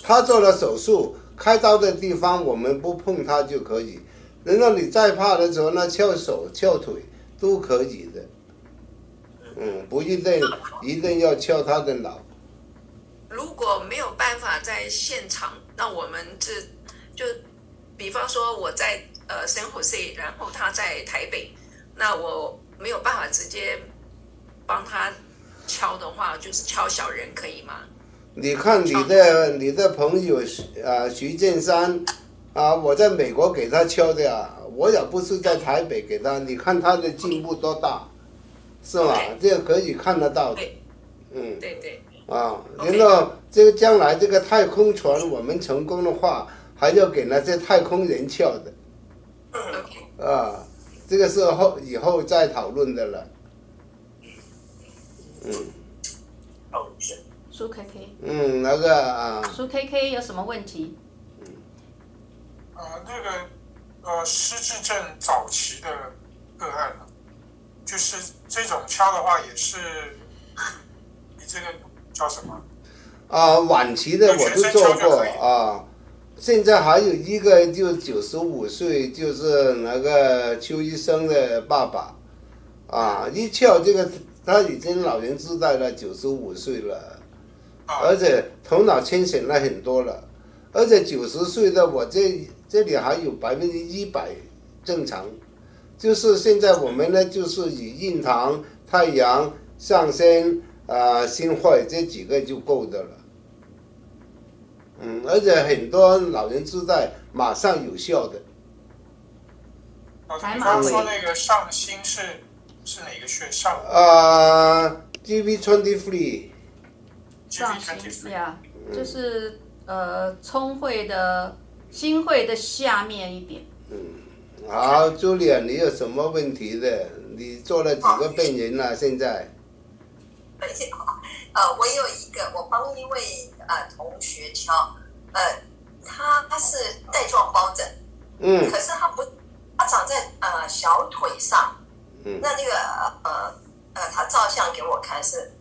他做了手术，开刀的地方我们不碰他就可以。然后你再怕的时候呢，敲手、敲腿都可以的。不一定要敲他的脑。如果没有办法在现场，那我们就比方说我在San Jose，然后他在台北，那我没有办法直接帮他敲的话，就是敲小人可以吗？你看你的朋友徐建山我在美国给他敲的我也不是在台北给他，你看他的进步多大，是吗？这个可以看得到的。对。然后这个将来这个太空船我们成功的话，还要给那些太空人敲的。这个是以后再讨论的了。苏 KK。那个苏 KK 有什么问题？那个失智症早期的个案，就是这种敲的话，也是你这个叫什么？晚期的我都做过现在还有一个就95岁，就是那个邱医生的爸爸一敲这个他已经老人痴呆了，95岁了，而且头脑清醒了很多了，而且90岁的我这里还有100%正常，就是现在我们呢就是以印堂、太阳、上升心坏这几个就够的了。而且很多老人痴呆马上有效的。你刚说那个上心是哪个穴上？GV23。上心呀，就是聪慧的心会的下面一点。好，朱莉，你有什么问题的？你做了几个病人了？现在？我有一个，我帮一位同学敲，他是带状疱疹，可是他长在小腿上，那个他照相给我看是，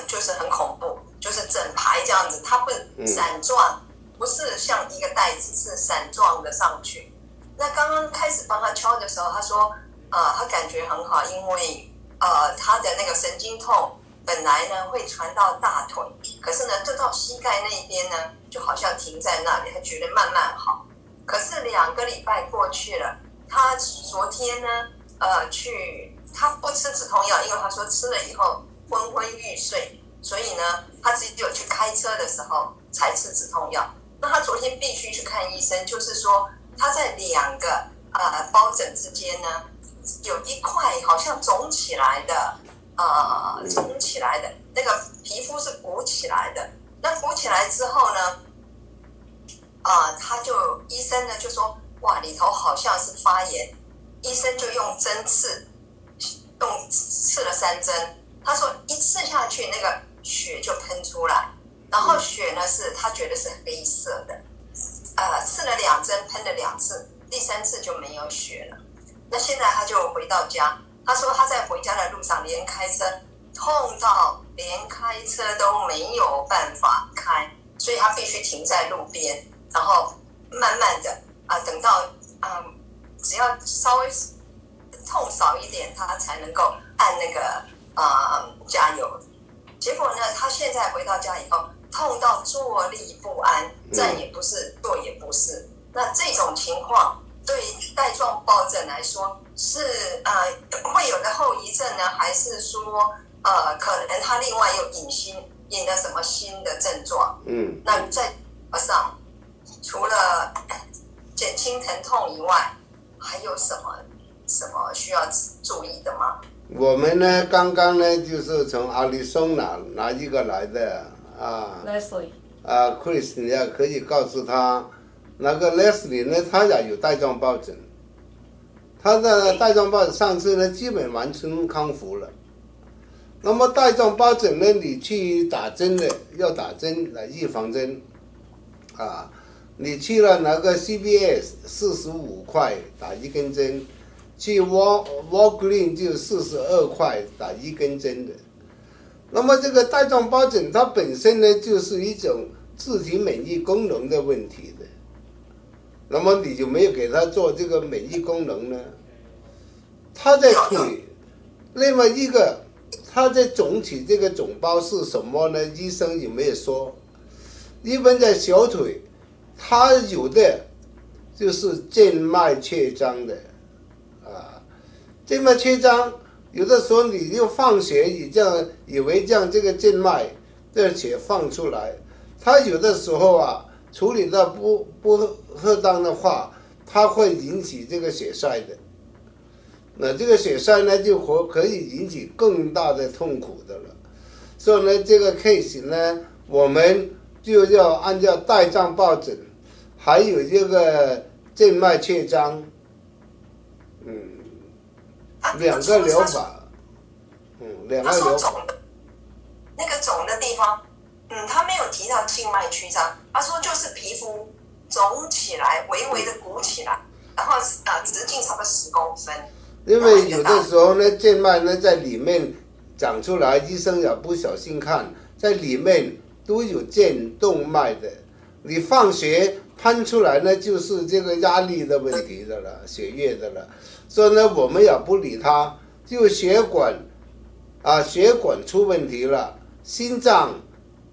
就是很恐怖，就是整排这样子，它不散状，不是像一个带子，是散状的上去。那刚刚开始帮他敲的时候，他说他感觉很好，因为他的那个神经痛。本来呢会传到大腿，可是呢就到膝盖那边呢，就好像停在那里，他觉得慢慢好。可是2个礼拜过去了，他昨天呢他不吃止痛药，因为他说吃了以后昏昏欲睡，所以呢他只有去开车的时候才吃止痛药。那他昨天必须去看医生，就是说他在2个疱疹之间呢，有一块好像肿起来的。肿起来的那个皮肤是鼓起来的，那鼓起来之后呢，医生呢就说，哇，里头好像是发炎，医生就用针刺了3针，他说一刺下去那个血就喷出来，然后血呢是他觉得是黑色的，刺了2针，喷了2次，第3次就没有血了。那现在他就回到家。他说他在回家的路上连开车痛到连开车都没有办法开，所以他必须停在路边，然后慢慢的等到只要稍微痛少一点，他才能够按那个加油。结果呢，他现在回到家以后，痛到坐立不安，站也不是，坐也不是。那这种情况对带状疱疹来说是会有的后遗症呢，还是说可能它另外又引了什么新的症状？那在上除了减轻疼痛以外，还有什么需要注意的吗？我们呢，刚刚呢就是从阿里松拿一个来的Leslie Chris， 你也可以告诉他。那个 Leslie 呢，他也有带状疱疹，他的带状疱疹上次呢基本完全康复了，那么带状疱疹呢，你去打针的要打针来预防针，啊，你去了那个 CVS 45块打1根针，去 Walgreens 就42块打1根针的。那么这个带状疱疹它本身呢就是一种自体免疫功能的问题的，那么你有没有给它做这个免疫功能呢？它在腿，另外一个它在肿起这个肿包是什么呢？医生有没有说？一般在小腿，它有的就是静脉曲张的，啊，静脉曲张。有的时候你又放血，你这样以为这样这个静脉这血放出来，它有的时候啊处理的不恰当的话，它会引起这个血栓的。那这个血栓呢就可以引起更大的痛苦的了。所以呢，这个 case 呢，我们就要按照带状疱疹，还有这个静脉曲张，两个疗法，两个疗法。那个肿的地方，他没有提到静脉曲张，他说就是皮肤肿起来，微微的鼓起来，然后直径差不多10公分。因为有的时候呢，静脉呢在里面长出来，医生也不小心看，在里面都有渐动脉的，你放血喷出来呢，就是这个压力的问题的了，血液的了。所以呢，我们也不理它，就血管出问题了，心脏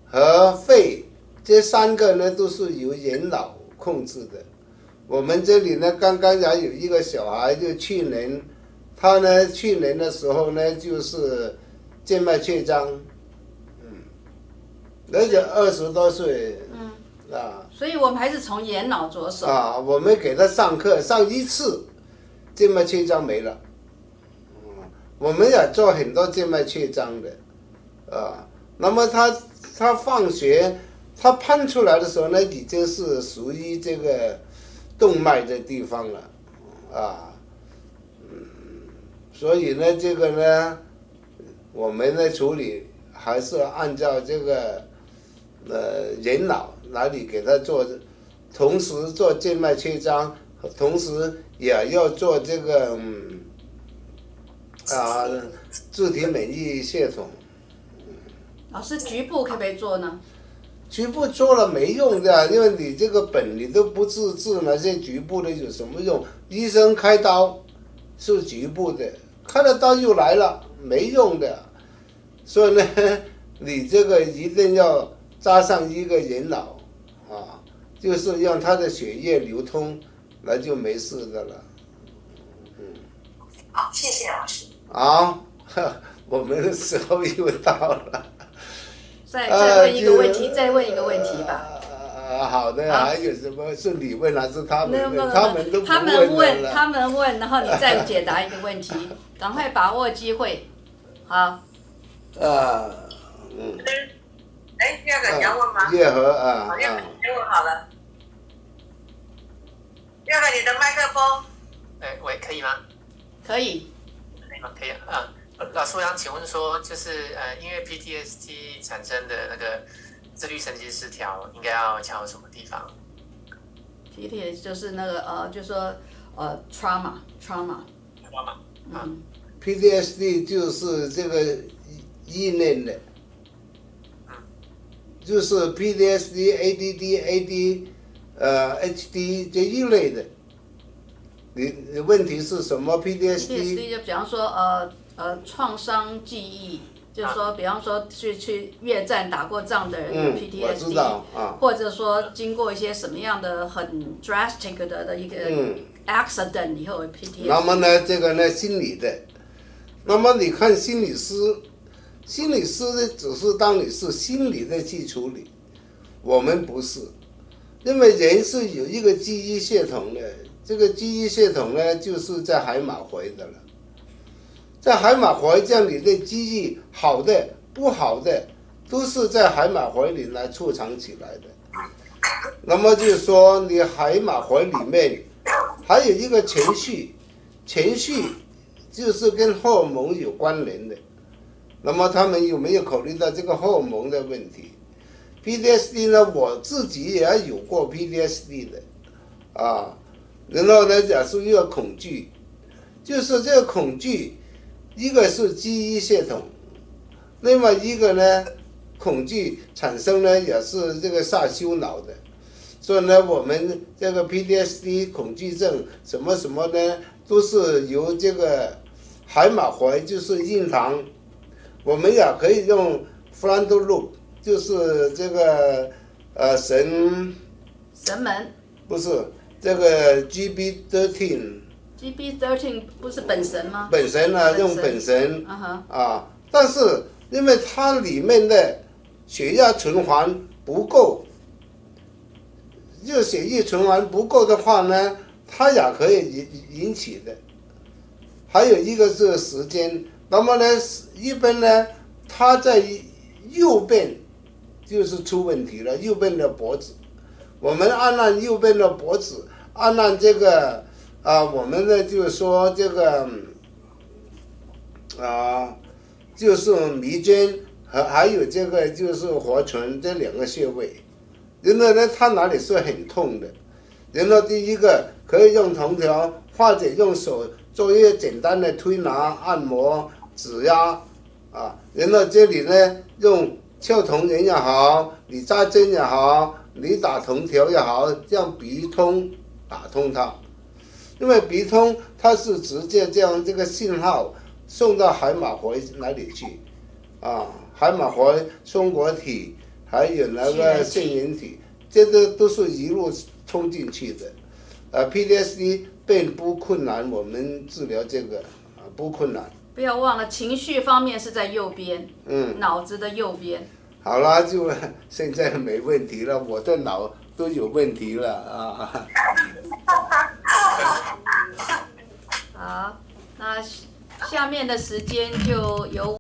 和肺这3个呢都是由人脑控制的。我们这里呢，刚刚也有一个小孩，就去年，他呢去年的时候呢，就是静脉曲张，而且20多岁，所以我们还是从眼脑着手。我们给他上课，上1次，静脉曲张没了。我们也做很多静脉曲张的，那么他放血，他喷出来的时候呢，已经是属于这个动脉的地方了，所以呢，这个呢，我们的处理还是按照这个人脑哪里给他做，同时做静脉曲张，同时也要做这个自体免疫系统。老师，局部可不可以做呢？局部做了没用的，因为你这个本你都不自治，那些局部的有什么用？医生开刀是局部的，开了刀又来了，没用的。所以呢，你这个一定要扎上一个人脑，就是让他的血液流通，那就没事的了。好，谢谢老师。好，我们的时候又到了。再问一个问题，再问一个问题吧。好的，还有什么是你问还是他们问？他们都不问了。他们问，然后你再解答一个问题，赶快把握机会。好。第二个你要问吗？叶和好，叶和你问好了。叶和你的麦克风。喂，可以吗？可以。可以啊。老师，我想请问说，就是因为 PTSD 产生的那个自律神经失调，应该要调什么地方 ？PTSD 就是那个就是说trauma。PTSD 就是这个意念的，就是 PTSD、ADD、HD 这一类的。你问题是什么 ？PTSD 就比方说创伤记忆，就是说，比方说去越战打过仗的人有 PTSD，或者说经过一些什么样的很 drastic 的一个 accident 以后有 PTSD。那么呢，这个呢心理的，那么你看心理师呢只是当你是心理的去处理，我们不是，因为人是有一个记忆系统的，这个记忆系统呢就是在海马回的了。在海马回这样你的记忆好的不好的都是在海马回里来储藏起来的。那么就是说你海马回里面还有一个情绪就是跟荷尔蒙有关联的，那么他们有没有考虑到这个荷尔蒙的问题 ？PTSD 呢，我自己也有过 PTSD 的，然后呢，讲述一个恐惧，就是这个恐惧，一个是记忆系统，另外一个呢，恐惧产生呢也是这个下丘脑的，所以呢，我们这个 PTSD 恐惧症什么什么呢，都是由这个海马回，就是印堂，我们也可以用 frontal lobe， 就是这个神门不是这个 GB13 不是本神吗？本神啊，用本神但是因为它里面的血液循环不够，就血液循环不够的话呢，它也可以引起的。还有一个是时间，那么呢，一般呢，它在右边就是出问题了，右边的脖子，我们按右边的脖子，按这个我们呢就是说这个就是眉间还有这个就是活唇这两个穴位，然后呢，它哪里是很痛的，然后第一个可以用藤条或者用手做一些简单的推拿、按摩、指压然后这里呢用敲铜人也好，你扎针也好，你打藤条也好，这样鼻通打通它，因为鼻通它是直接将这个信号送到海马回哪里去海马回、松果体还有那个腺源体，这个都是一路冲进去的。PTSD 并不困难，我们治疗这个不困难。不要忘了，情绪方面是在右边，脑子的右边。好啦，就现在没问题了，我的脑都有问题了好，那下面的时间就由